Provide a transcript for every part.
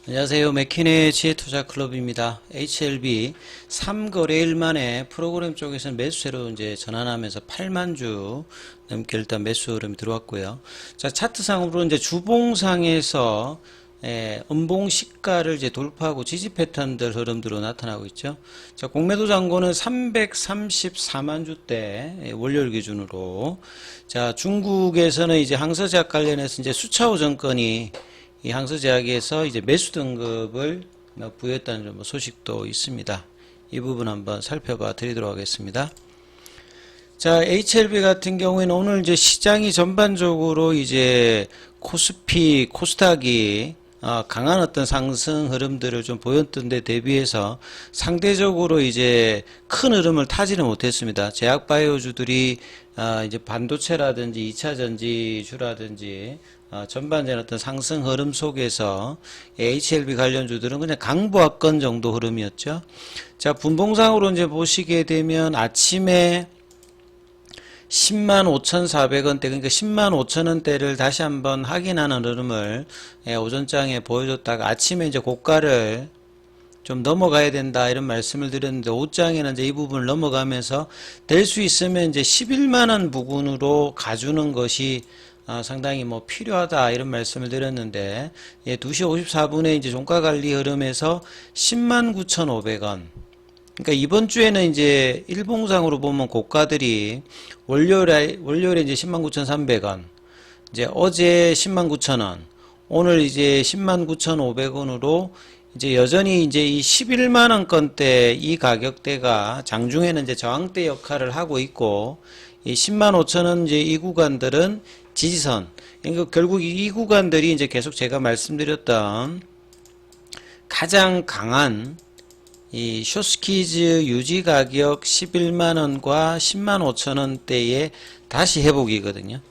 안녕하세요. 맥키네 지혜투자클럽입니다. HLB 3거래일 만에 프로그램 쪽에서는 매수세로 이제 전환하면서 8만 주 넘게 일단 매수 흐름이 들어왔고요. 자, 차트상으로 이제 주봉상에서 음봉 시가를 이제 돌파하고 지지 패턴들 흐름들로 나타나고 있죠. 자, 공매도 잔고는 334만 주대 월요일 기준으로. 자, 중국에서는 이제 항서제약 관련해서 이제 수차호 정권이 이 항서제약에서 이제 매수 등급을 부여했다는 소식도 있습니다. 이 부분 한번 살펴봐 드리도록 하겠습니다. 자, HLB 같은 경우에는 오늘 이제 시장이 전반적으로 이제 코스피, 코스닥이 강한 어떤 상승 흐름들을 좀 보였던 데 대비해서 상대적으로 이제 큰 흐름을 타지는 못했습니다. 제약바이오주들이 이제 반도체라든지 2차 전지주라든지 전반적인 어떤 상승 흐름 속에서 HLB 관련주들은 그냥 강보합권 정도 흐름이었죠. 자, 분봉상으로 이제 보시게 되면 아침에 105,400원대, 그러니까 105,000원대를 다시 한번 확인하는 흐름을 오전장에 보여줬다가 아침에 이제 고가를 좀 넘어가야 된다 이런 말씀을 드렸는데 오후장에는 이제 이 부분을 넘어가면서 될 수 있으면 이제 11만원 부근으로 가주는 것이 상당히 필요하다 이런 말씀을 드렸는데 2시 54분에 이제 종가 관리 흐름에서 109,500원. 그러니까 이번 주에는 이제 일봉상으로 보면 고가들이 월요일에 이제 109,300원, 이제 어제 109,000원, 오늘 이제 109,500원으로 이제 여전히 이제 이 11만원권대 이 가격대가 장중에는 이제 저항대 역할을 하고 있고, 이 105,000원 이제 이 구간들은 지지선. 그러니까 결국 이 구간들이 이제 계속 제가 말씀드렸던 가장 강한 이 숏스퀴즈 유지 가격 11만원과 105,000원대의 다시 회복이거든요.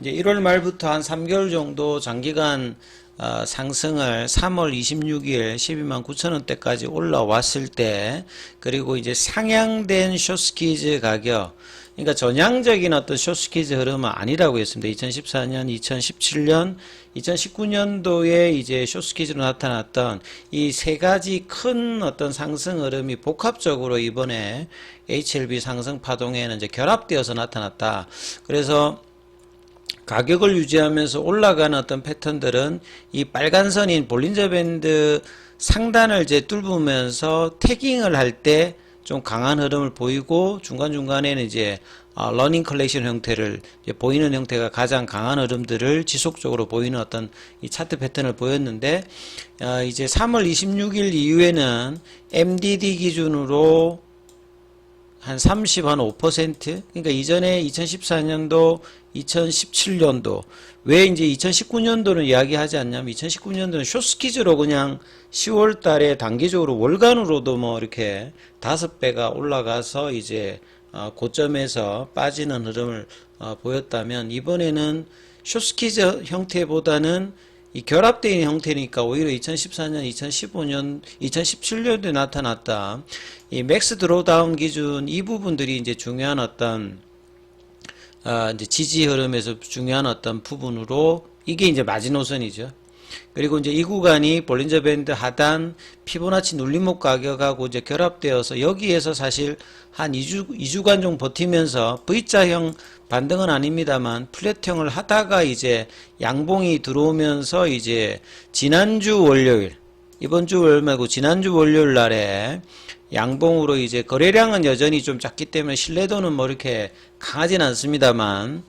이제 1월 말부터 한 3개월 정도 장기간 상승을 3월 26일 129,000원대까지 올라왔을 때, 그리고 이제 상향된 숏스퀴즈 가격, 그러니까 전향적인 어떤 숏스퀴즈 흐름은 아니라고 했습니다. 2014년, 2017년, 2019년도에 이제 숏스퀴즈로 나타났던 이 세 가지 큰 어떤 상승 흐름이 복합적으로 이번에 HLB 상승 파동에는 이제 결합되어서 나타났다. 그래서 가격을 유지하면서 올라가는 어떤 패턴들은 이 빨간 선인 볼린저 밴드 상단을 이제 뚫으면서 태깅을 할 때 좀 강한 흐름을 보이고 중간중간에는 이제 러닝 컬렉션 형태를 보이는 형태가 가장 강한 흐름들을 지속적으로 보이는 어떤 이 차트 패턴을 보였는데 이제 3월 26일 이후에는 MDD 기준으로 한 5%? 그러니까 이전에 2014년도, 2017년도, 왜 이제 2019년도는 이야기하지 않냐면 2019년도는 숏스퀴즈로 그냥 10월 달에 단기적으로 월간으로도 이렇게 5배가 올라가서 이제 고점에서 빠지는 흐름을 보였다면 이번에는 숏스퀴즈 형태보다는 이 결합되어 있는 형태니까 오히려 2014년, 2015년, 2017년도에 나타났다. 이 맥스 드로다운 기준 이 부분들이 이제 중요한 어떤 이제 지지 흐름에서 중요한 어떤 부분으로 이게 이제 마지노선이죠. 그리고 이제 이 구간이 볼린저 밴드 하단 피보나치 눌림목 가격하고 이제 결합되어서 여기에서 사실 한 2주간 좀 버티면서 V자형 반등은 아닙니다만 플랫형을 하다가 이제 양봉이 들어오면서 이제 지난주 월요일, 이번 주 월요일 말고 지난주 월요일 날에 양봉으로 이제 거래량은 여전히 좀 작기 때문에 신뢰도는 이렇게 강하진 않습니다만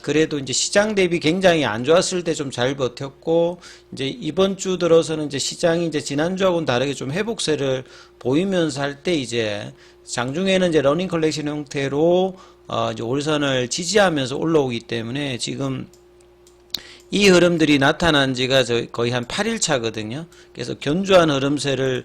그래도 이제 시장 대비 굉장히 안 좋았을 때 좀 잘 버텼고 이제 이번 주 들어서는 이제 시장이 이제 지난주하고는 다르게 좀 회복세를 보이면서 할 때 이제 장중에는 이제 러닝 컬렉션 형태로 이제 올선을 지지하면서 올라오기 때문에 지금 이 흐름들이 나타난 지가 거의 한 8일 차거든요. 그래서 견조한 흐름세를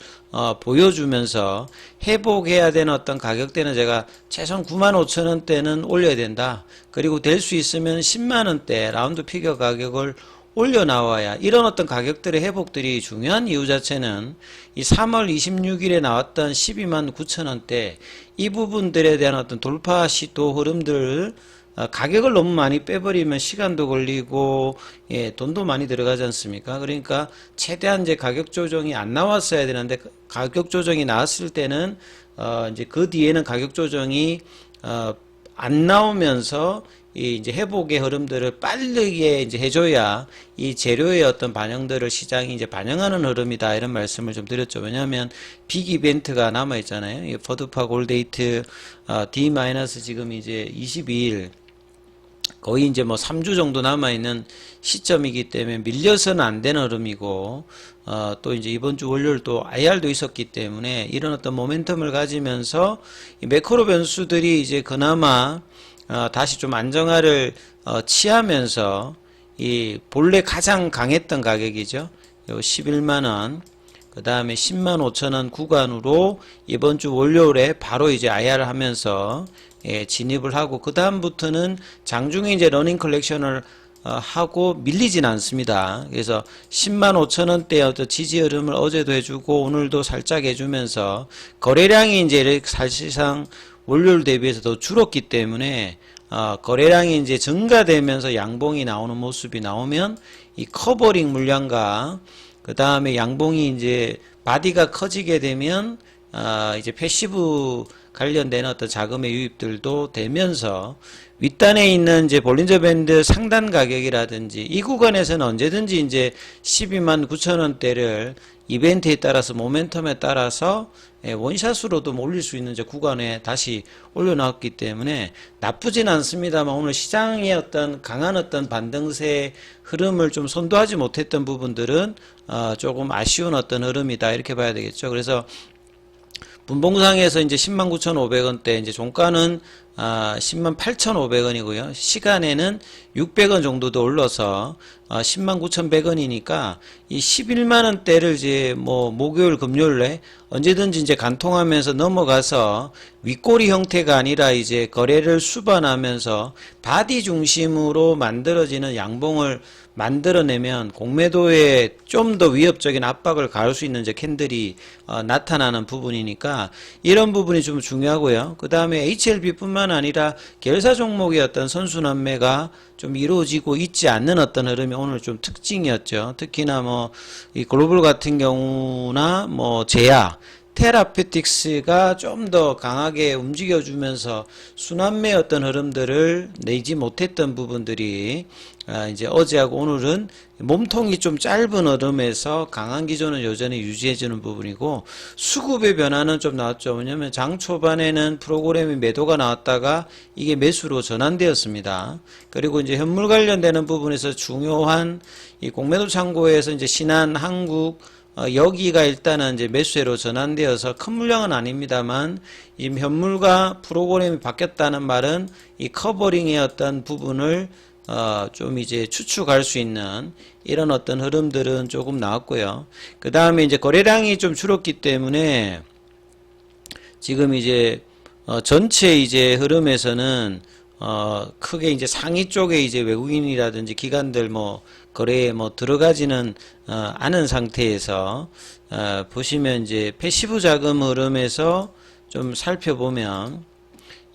보여주면서 회복해야 되는 어떤 가격대는 제가 최소한 95,000원대는 올려야 된다. 그리고 될 수 있으면 10만원대 라운드 피겨 가격을 올려 나와야 이런 어떤 가격들의 회복들이 중요한 이유 자체는 이 3월 26일에 나왔던 129,000원대 이 부분들에 대한 어떤 돌파 시도 흐름들 가격을 너무 많이 빼버리면 시간도 걸리고 예, 돈도 많이 들어가지 않습니까? 그러니까 최대한 이제 가격 조정이 안 나왔어야 되는데 가격 조정이 나왔을 때는 이제 그 뒤에는 가격 조정이 안 나오면서 이 이제 회복의 흐름들을 빠르게 이제 해줘야 이 재료의 어떤 반영들을 시장이 이제 반영하는 흐름이다 이런 말씀을 좀 드렸죠. 왜냐하면 빅 이벤트가 남아 있잖아요. 이 퍼드파 골데이트 D- 지금 이제 22일 거의 이제 뭐 3주 정도 남아있는 시점이기 때문에 밀려서는 안 되는 흐름이고, 또 이제 이번 주 월요일 또 IR도 있었기 때문에 이런 어떤 모멘텀을 가지면서 이 매크로 변수들이 이제 그나마 다시 좀 안정화를 취하면서 이 본래 가장 강했던 가격이죠. 요 11만원, 그 다음에 10만 5천원 구간으로 이번 주 월요일에 바로 이제 IR을 하면서 예, 진입을 하고 그 다음부터는 장중에 이제 러닝 컬렉션을 하고 밀리진 않습니다. 그래서 10만 5천원대 어떤 지지 흐름을 어제도 해주고 오늘도 살짝 해주면서 거래량이 이제 사실상 월요일 대비해서 더 줄었기 때문에 거래량이 이제 증가되면서 양봉이 나오는 모습이 나오면 이 커버링 물량과 그 다음에 양봉이 이제 바디가 커지게 되면 이제 패시브 관련된 어떤 자금의 유입들도 되면서 윗단에 있는 이제 볼린저 밴드 상단 가격이라든지 이 구간에서는 언제든지 이제 12만 9천 원대를 이벤트에 따라서 모멘텀에 따라서 원샷으로도 올릴 수 있는 이제 구간에 다시 올려놨기 때문에 나쁘진 않습니다만 오늘 시장의 어떤 강한 어떤 반등세 흐름을 좀 선도하지 못했던 부분들은 조금 아쉬운 어떤 흐름이다 이렇게 봐야 되겠죠. 그래서 분봉상에서 이제 10만 9,500원대, 이제 종가는 10만 8,500원이고요. 시간에는 600원 정도 더 올라서 10만 9,100원이니까 이 11만원대를 이제 뭐 목요일 금요일에 언제든지 이제 간통하면서 넘어가서 윗꼬리 형태가 아니라 이제 거래를 수반하면서 바디 중심으로 만들어지는 양봉을 만들어내면 공매도에 좀 더 위협적인 압박을 가할 수 있는 이제 캔들이 나타나는 부분이니까 이런 부분이 좀 중요하고요. 그 다음에 HLB뿐만 아니라 계열사 종목의 어떤 선순환매가 좀 이루어지고 있지 않는 어떤 흐름이 오늘 좀 특징이었죠. 특히나 뭐 이 글로벌 같은 경우나 뭐 제야 테라피틱스가 좀 더 강하게 움직여주면서 순환매 어떤 흐름들을 내지 못했던 부분들이 이제 어제하고 오늘은 몸통이 좀 짧은 흐름에서 강한 기조는 여전히 유지해주는 부분이고 수급의 변화는 좀 나왔죠. 왜냐하면 장 초반에는 프로그램이 매도가 나왔다가 이게 매수로 전환되었습니다. 그리고 이제 현물 관련되는 부분에서 중요한 이 공매도 창고에서 이제 신한, 한국 여기가 일단은 이제 매수세로 전환되어서 큰 물량은 아닙니다만 이 현물과 프로그램이 바뀌었다는 말은 이 커버링의 어떤 부분을 좀 이제 추측할 수 있는 이런 어떤 흐름들은 조금 나왔고요. 그 다음에 이제 거래량이 좀 줄었기 때문에 지금 이제 전체 이제 흐름에서는 크게 이제 상위 쪽에 이제 외국인이라든지 기관들 뭐 거래에 뭐 들어가지는 않은 상태에서 보시면 이제 패시브 자금 흐름에서 좀 살펴보면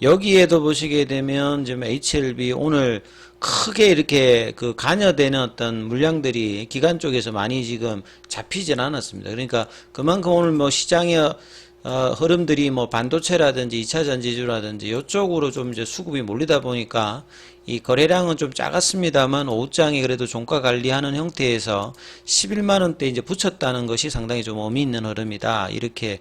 여기에도 보시게 되면 지금 HLB 오늘 크게 이렇게 그 관여되는 어떤 물량들이 기관 쪽에서 많이 지금 잡히진 않았습니다. 그러니까 그만큼 오늘 뭐 시장의 흐름들이 뭐 반도체라든지 2차 전지주라든지 이쪽으로 좀 이제 수급이 몰리다 보니까 이 거래량은 좀 작았습니다만 오후장에 그래도 종가 관리하는 형태에서 11만원대 이제 붙였다는 것이 상당히 좀 의미 있는 흐름이다. 이렇게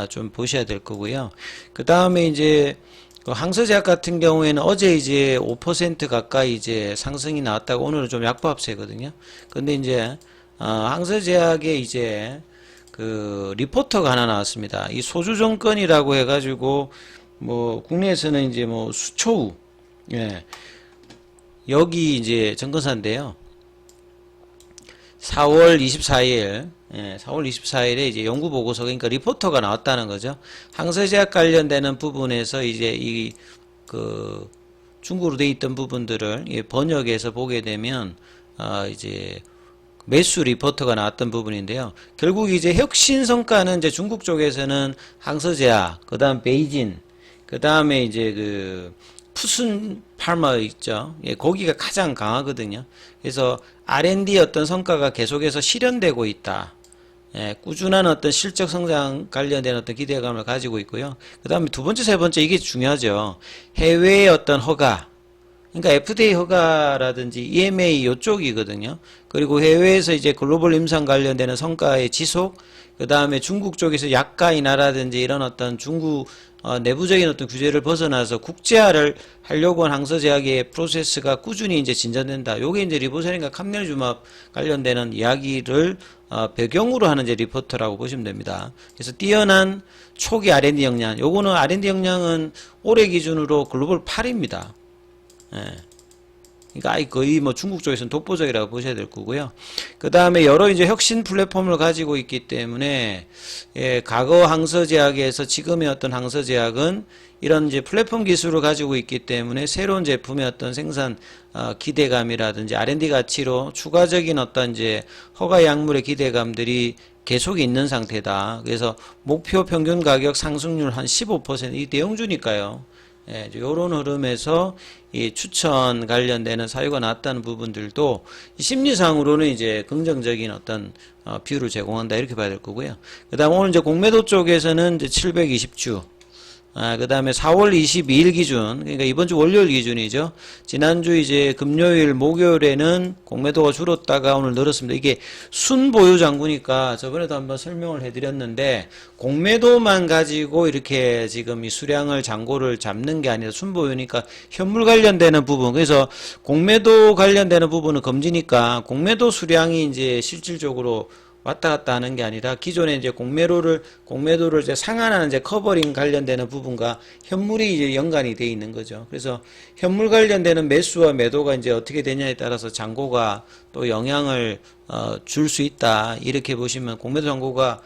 좀 보셔야 될 거고요. 그 다음에 이제 그 항서제약 같은 경우에는 어제 이제 5% 가까이 이제 상승이 나왔다고 오늘은 좀 약보합세거든요. 근데 이제 항서제약에 이제 그 리포터가 하나 나왔습니다. 이 소주정권이라고 해가지고 뭐 국내에서는 이제 뭐 수초우 예 여기 이제 증권사인데요. 4월 24일 예, 4월 24일에 이제 연구 보고서 그러니까 리포터가 나왔다는 거죠. 항서제약 관련되는 부분에서 이제 이 그 중국으로 돼 있던 부분들을 번역해서 보게 되면 이제 매수 리포터가 나왔던 부분인데요. 결국 이제 혁신 성과는 이제 중국 쪽에서는 항서제약, 그다음 베이진, 그다음에 이제 그 푸슨 팔머 있죠. 예, 거기가 가장 강하거든요. 그래서 R&D 어떤 성과가 계속해서 실현되고 있다. 예, 꾸준한 어떤 실적 성장 관련된 어떤 기대감을 가지고 있고요. 그 다음에 두 번째, 세 번째 이게 중요하죠. 해외의 어떤 허가. 그러니까 FDA 허가라든지 EMA 요쪽이거든요. 그리고 해외에서 이제 글로벌 임상 관련되는 성과의 지속, 그 다음에 중국 쪽에서 약가 인하라든지 이런 어떤 중국 내부적인 어떤 규제를 벗어나서 국제화를 하려고 한 항서제약의 프로세스가 꾸준히 이제 진전된다. 요게 이제 리보세린과 감넬주맙 관련되는 이야기를 배경으로 하는 이제 리포트라고 보시면 됩니다. 그래서 뛰어난 초기 R&D 역량, 요거는 R&D 역량은 올해 기준으로 글로벌 8입니다. 예. 그러니까 거의 뭐 중국 쪽에서는 독보적이라고 보셔야 될 거고요. 그 다음에 여러 이제 혁신 플랫폼을 가지고 있기 때문에, 예, 과거 항서제약에서 지금의 어떤 항서제약은 이런 이제 플랫폼 기술을 가지고 있기 때문에 새로운 제품의 어떤 생산 기대감이라든지 R&D 가치로 추가적인 어떤 이제 허가 약물의 기대감들이 계속 있는 상태다. 그래서 목표 평균 가격 상승률 한 15%, 이 대형주니까요. 예, 이런 흐름에서 이 추천 관련되는 사유가 나왔다는 부분들도 심리상으로는 이제 긍정적인 어떤 비율을 제공한다 이렇게 봐야 될 거고요. 그 다음 오늘 이제 공매도 쪽에서는 이제 720주, 그 다음에 4월 22일 기준, 그러니까 이번 주 월요일 기준이죠. 지난주 이제 금요일, 목요일에는 공매도가 줄었다가 오늘 늘었습니다. 이게 순보유 장구니까 저번에도 한번 설명을 해드렸는데, 공매도만 가지고 이렇게 지금 이 수량을 잔고를 잡는 게 아니라 순보유니까 현물 관련되는 부분, 그래서 공매도 관련되는 부분은 검지니까 공매도 수량이 이제 실질적으로 왔다 갔다 하는 게 아니라 기존에 이제 공매도를 이제 상환하는 이제 커버링 관련되는 부분과 현물이 이제 연관이 돼 있는 거죠. 그래서 현물 관련되는 매수와 매도가 이제 어떻게 되냐에 따라서 잔고가 또 영향을 줄 수 있다. 이렇게 보시면 공매도 잔고가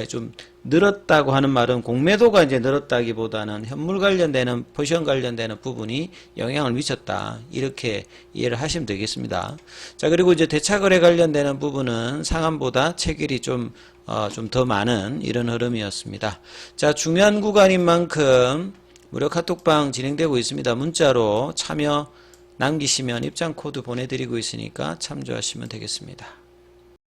좀 늘었다고 하는 말은 공매도가 이제 늘었다기보다는 현물 관련되는 포지션 관련되는 부분이 영향을 미쳤다 이렇게 이해를 하시면 되겠습니다. 자, 그리고 이제 대차거래 관련되는 부분은 상한보다 체결이 좀 더 많은 이런 흐름이었습니다. 자, 중요한 구간인 만큼 무료 카톡방 진행되고 있습니다. 문자로 참여 남기시면 입장 코드 보내드리고 있으니까 참조하시면 되겠습니다.